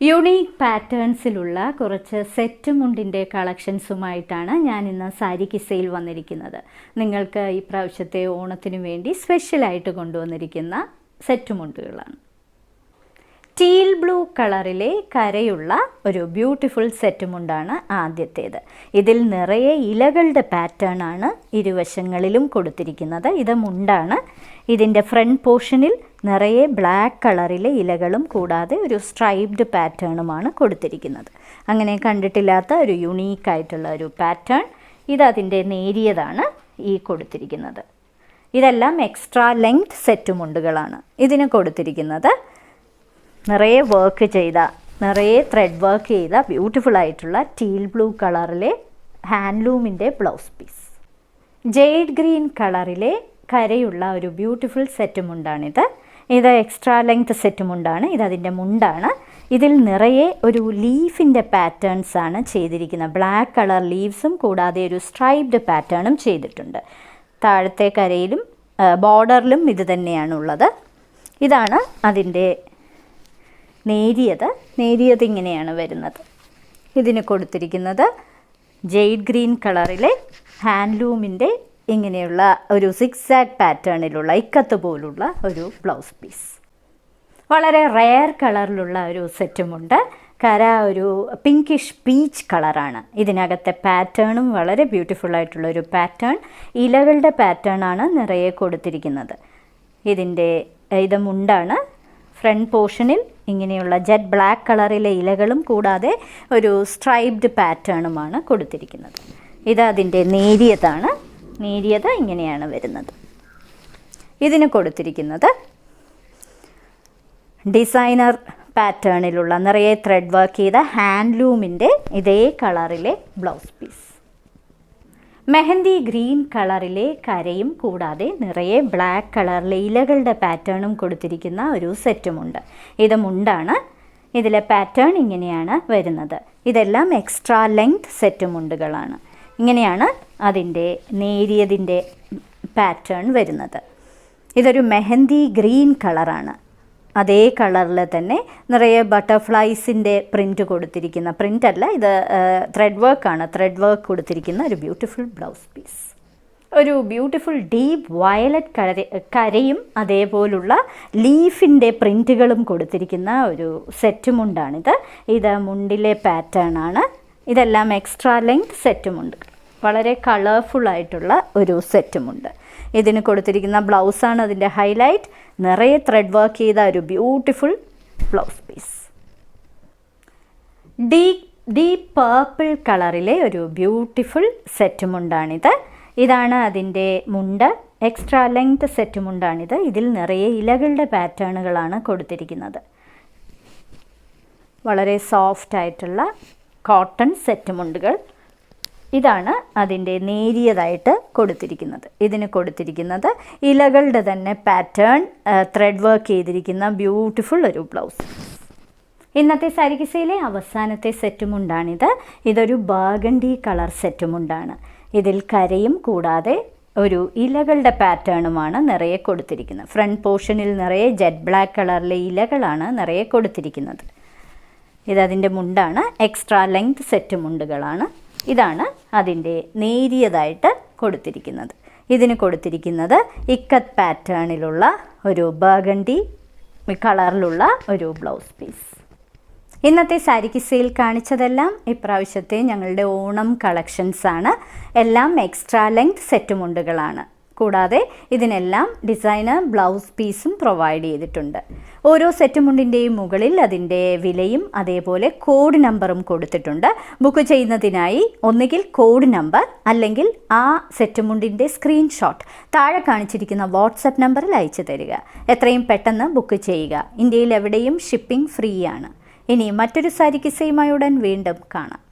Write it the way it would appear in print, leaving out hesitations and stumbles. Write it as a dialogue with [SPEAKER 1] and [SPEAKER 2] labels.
[SPEAKER 1] Unique പാറ്റേൺസിലുള്ള കുറച്ച് set മുണ്ടിൻ്റെ കളക്ഷൻസുമായിട്ടാണ് ഞാൻ ഇന്ന് സാരി കിസയിൽ വന്നിരിക്കുന്നത്. നിങ്ങൾക്ക് ഈ പ്രാവശ്യത്തെ ഓണത്തിന് വേണ്ടി സ്പെഷ്യലായിട്ട് കൊണ്ടുവന്നിരിക്കുന്ന സെറ്റ് മുണ്ടുകളാണ്. ടീൽ ബ്ലൂ കളറിലെ കരയുള്ള ഒരു ബ്യൂട്ടിഫുൾ സെറ്റ് മുണ്ടാണ് ആദ്യത്തേത്. ഇതിൽ നിറയെ ഇലകളുടെ പാറ്റേൺ ആണ് ഇരുവശങ്ങളിലും കൊടുത്തിരിക്കുന്നത്. ഇത് മുണ്ടാണ്. ഇതിൻ്റെ ഫ്രണ്ട് പോർഷനിൽ നിറയെ ബ്ലാക്ക് കളറിലെ ഇലകളും കൂടാതെ ഒരു സ്ട്രൈപ്ഡ് പാറ്റേണുമാണ് കൊടുത്തിരിക്കുന്നത്. അങ്ങനെ കണ്ടിട്ടില്ലാത്ത ഒരു യുണീക്കായിട്ടുള്ള ഒരു പാറ്റേൺ. ഇതതിൻ്റെ നേരിയതാണ് ഈ കൊടുത്തിരിക്കുന്നത്. ഇതെല്ലാം എക്സ്ട്രാ ലെങ്ത് സെറ്റ് മുണ്ടുകളാണ്. ഇതിന് കൊടുത്തിരിക്കുന്നത് നിറയെ വർക്ക് ചെയ്ത, നിറയെ ത്രെഡ് വർക്ക് ചെയ്ത ബ്യൂട്ടിഫുൾ ആയിട്ടുള്ള ടീൽ ബ്ലൂ കളറിലെ ഹാൻഡ്ലൂമിൻ്റെ ബ്ലൗസ് പീസ്. ജെയ്ഡ് ഗ്രീൻ കളറിലെ കരയുള്ള ഒരു ബ്യൂട്ടിഫുൾ സെറ്റ് മുണ്ടാണിത്. ഇത് എക്സ്ട്രാ ലെങ്ത് സെറ്റ് മുണ്ടാണ്. ഇതതിൻ്റെ മുണ്ടാണ്. ഇതിൽ നിറയെ ഒരു ലീഫിൻ്റെ പാറ്റേൺസ് ആണ് ചെയ്തിരിക്കുന്നത്. ബ്ലാക്ക് കളർ ലീവ്സും കൂടാതെ ഒരു സ്ട്രൈപ്ഡ് പാറ്റേണും ചെയ്തിട്ടുണ്ട്. താഴത്തെ കരയിലും ബോർഡറിലും ഇത് തന്നെയാണുള്ളത്. ഇതാണ് അതിൻ്റെ നേരിയത് ഇങ്ങനെയാണ് വരുന്നത്. ഇതിന് കൊടുത്തിരിക്കുന്നത് ജെയ്ഡ് ഗ്രീൻ കളറിലെ ഹാൻഡ്ലൂമിൻ്റെ ഇങ്ങനെയുള്ള ഒരു സിക്സാഗ് പാറ്റേണിലുള്ള ഇക്കത്ത് പോലുള്ള ഒരു ബ്ലൗസ് പീസ്. വളരെ റെയർ കളറിലുള്ള ഒരു സെറ്റുമുണ്ട്. കര ഒരു പിങ്കിഷ് പീച്ച് കളറാണ്. ഇതിനകത്തെ പാറ്റേണും വളരെ ബ്യൂട്ടിഫുൾ ആയിട്ടുള്ള ഒരു പാറ്റേൺ, ഇലകളുടെ പാറ്റേൺ ആണ് നിറയെ കൊടുത്തിരിക്കുന്നത്. ഇത് മുണ്ടാണ്. ഫ്രണ്ട് പോർഷനിൽ ഇങ്ങനെയുള്ള ജെറ്റ് ബ്ലാക്ക് കളറിലെ ഇലകളും കൂടാതെ ഒരു സ്ട്രൈപ്ഡ് പാറ്റേണുമാണ് കൊടുത്തിരിക്കുന്നത്. ഇത് അതിൻ്റെ നേരിയതാണ്. നേരിയത് ഇങ്ങനെയാണ് വരുന്നത്. ഇതിന് കൊടുത്തിരിക്കുന്നത് ഡിസൈനർ പാറ്റേണിലുള്ള നിറയെ ത്രെഡ് വർക്ക് ചെയ്ത ഹാൻഡ്ലൂമിൻ്റെ ഇതേ കളറിലെ ബ്ലൗസ് പീസ്. മെഹന്തി ഗ്രീൻ കളറിലെ കരയും കൂടാതെ നിറയെ ബ്ലാക്ക് കളറിലെ ഇലകളുടെ പാറ്റേണും കൊടുത്തിരിക്കുന്ന ഒരു സെറ്റുമുണ്ട്. ഇത് മുണ്ടാണ്. ഇതിലെ പാറ്റേൺ ഇങ്ങനെയാണ് വരുന്നത്. ഇതെല്ലാം എക്സ്ട്രാ ലെങ്ത് സെറ്റ് മുണ്ടുകളാണ്. ഇങ്ങനെയാണ് അതിൻ്റെ നേരിയതിൻ്റെ പാറ്റേൺ വരുന്നത്. ഇതൊരു മെഹന്തി ഗ്രീൻ കളറാണ്. അതേ കളറിൽ തന്നെ നിറയെ ബട്ടർഫ്ലൈസിൻ്റെ പ്രിൻറ്റ് കൊടുത്തിരിക്കുന്ന, പ്രിൻ്റല്ല ഇത് ത്രെഡ് വർക്കാണ്, ത്രെഡ് വർക്ക് കൊടുത്തിരിക്കുന്ന ഒരു ബ്യൂട്ടിഫുൾ ബ്ലൗസ് പീസ്. ഒരു ബ്യൂട്ടിഫുൾ ഡീപ്പ് വയലറ്റ് കരയും അതേപോലുള്ള ലീഫിൻ്റെ പ്രിൻറ്റുകളും കൊടുത്തിരിക്കുന്ന ഒരു സെറ്റ് മുണ്ടാണിത്. ഇത് മുണ്ടിലെ പാറ്റേൺ ആണ്. ഇതെല്ലാം എക്സ്ട്രാ ലെങ്ത് സെറ്റ് മുണ്ട്. വളരെ കളർഫുള്ളായിട്ടുള്ള ഒരു സെറ്റ് മുണ്ട്. ഇതിന് കൊടുത്തിരിക്കുന്ന ബ്ലൗസാണ് അതിൻ്റെ ഹൈലൈറ്റ്. നിറയെ ത്രെഡ് വർക്ക് ചെയ്ത ഒരു beautiful blouse piece. Deep purple കളറിലെ ഒരു ബ്യൂട്ടിഫുൾ സെറ്റ് മുണ്ടാണിത്. ഇതാണ് അതിൻ്റെ മുണ്ട്. എക്സ്ട്രാ ലെങ്ത് സെറ്റ് മുണ്ടാണിത്. ഇതിൽ നിറയെ ഇലകളുടെ പാറ്റേണുകളാണ് കൊടുത്തിരിക്കുന്നത്. വളരെ സോഫ്റ്റ് ആയിട്ടുള്ള കോട്ടൺ സെറ്റ് മുണ്ടുകൾ. ഇതാണ് അതിൻ്റെ നേരിയതായിട്ട് കൊടുത്തിരിക്കുന്നത്. ഇതിന് കൊടുത്തിരിക്കുന്നത് ഇലകളുടെ തന്നെ പാറ്റേൺ ത്രെഡ് വർക്ക് ചെയ്തിരിക്കുന്ന ബ്യൂട്ടിഫുൾ ഒരു ബ്ലൗസ്. ഇന്നത്തെ സാരി കിസയിലെ അവസാനത്തെ സെറ്റുമുണ്ടാണിത്. ഇതൊരു ബർഗണ്ടി കളർ സെറ്റുമുണ്ടാണ്. ഇതിൽ കരയും കൂടാതെ ഒരു ഇലകളുടെ പാറ്റേണുമാണ് നിറയെ കൊടുത്തിരിക്കുന്നത്. ഫ്രണ്ട് പോർഷനിൽ നിറയെ ജെറ്റ് ബ്ലാക്ക് കളറിലെ ഇലകളാണ് നിറയെ കൊടുത്തിരിക്കുന്നത്. ഇതതിൻ്റെ മുണ്ടാണ്. എക്സ്ട്രാ ലെങ്ത് സെറ്റ് മുണ്ടുകളാണ്. ഇതാണ് അതിൻ്റെ നേരിയതായിട്ട് കൊടുത്തിരിക്കുന്നത്. ഇതിന് കൊടുത്തിരിക്കുന്നത് ഇക്കത്ത് പാറ്റേണിലുള്ള ഒരു ബർഗണ്ടി കളറിലുള്ള ഒരു ബ്ലൗസ് പീസ്. ഇന്നത്തെ സാരി കിസയിൽ കാണിച്ചതെല്ലാം ഇപ്രാവശ്യത്തെ ഞങ്ങളുടെ ഓണം കളക്ഷൻസാണ്. എല്ലാം എക്സ്ട്രാ ലെങ്ത് സെറ്റ് മുണ്ടുകളാണ്. കൂടാതെ ഇതിനെല്ലാം ഡിസൈനർ ബ്ലൗസ് പീസും പ്രൊവൈഡ് ചെയ്തിട്ടുണ്ട്. ഓരോ സെറ്റ് മുണ്ടിൻ്റെയും മുകളിൽ അതിൻ്റെ വിലയും അതേപോലെ കോഡ് നമ്പറും കൊടുത്തിട്ടുണ്ട്. ബുക്ക് ചെയ്യുന്നതിനായി ഒന്നുകിൽ കോഡ് നമ്പർ അല്ലെങ്കിൽ ആ സെറ്റ് മുണ്ടിൻ്റെ സ്ക്രീൻഷോട്ട് താഴെ കാണിച്ചിരിക്കുന്ന വാട്സപ്പ് നമ്പറിൽ അയച്ചു തരിക. എത്രയും പെട്ടെന്ന് ബുക്ക് ചെയ്യുക. ഇന്ത്യയിൽ എവിടെയും ഷിപ്പിംഗ് ഫ്രീ ആണ്. ഇനി മറ്റൊരു സാരി കിസയുമായി ഉടൻ വീണ്ടും കാണാം.